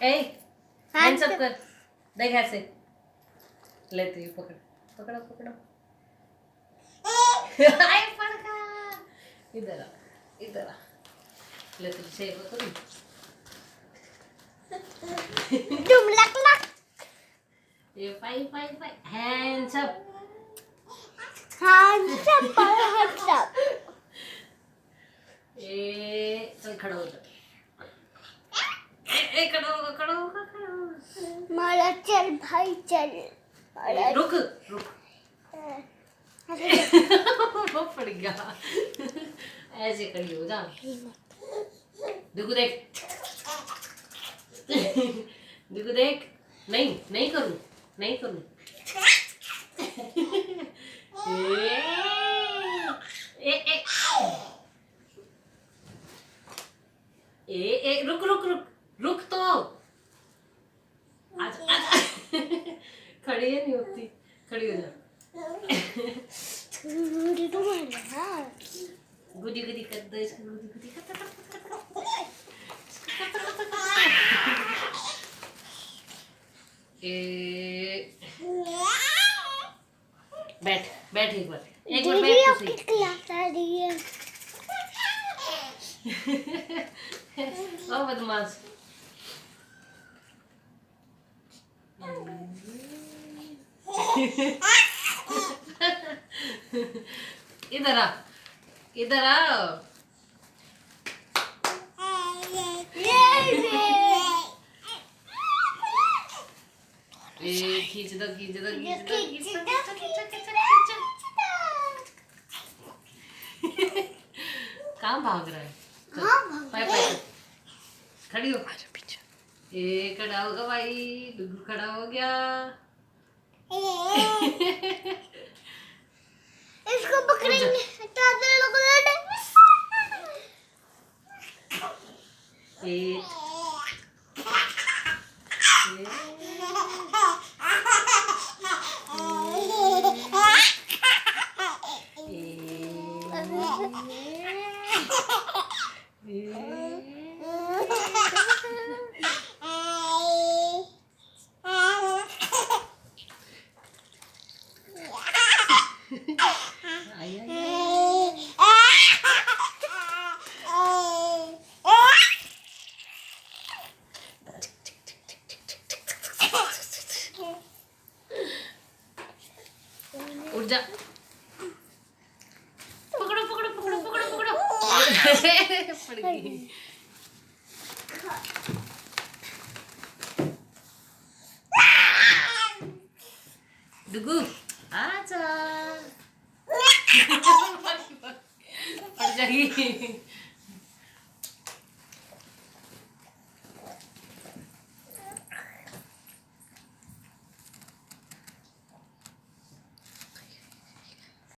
ए hands up कर, देख ऐसे लेते ही पकड़, पकड़ो पकड़ो। आए पड़ गया, इधर आ, इधर आ, ले तुझे सेव करूं। तुम लक लक ये five five five hands up, hands up hands up. ए चल खड़ा हो जा, ए खड़ा होगा खड़ा होगा खड़ा होगा। मारा चल भाई चल। रुक रुक वो पड़ गया। ऐसे खड़ी हो जा, देखो देख, देखो देख, नहीं नहीं करूं, नहीं करूं। ए ए ए ए रुक रुक रुक रुक तो, आजा आजा। खड़ी है नहीं होती, खड़ी हो जा। गुदी गुदी कर दो इसको, गुदी गुदी कर दो। ए बैठ बैठ एक बार बैठ तो सही। क्लास आ रही है। ओ बदमाश। इधर आ, इधर आ। ए खींच दो खींच दो खींच दो खींच दो खींच दो। कहाँ भाग रहा है? पाय पाय खड़ी हो, ए खड़ा होगा भाई, डुगू खड़ा हो गया। इसको पकड़ेंगे चादर लोग ए उठ जा, पकड़ो पकड़ो पकड़ो पकड़ो पकड़ो। पड़ गई। डुगू आजा। पड़ जाएगी।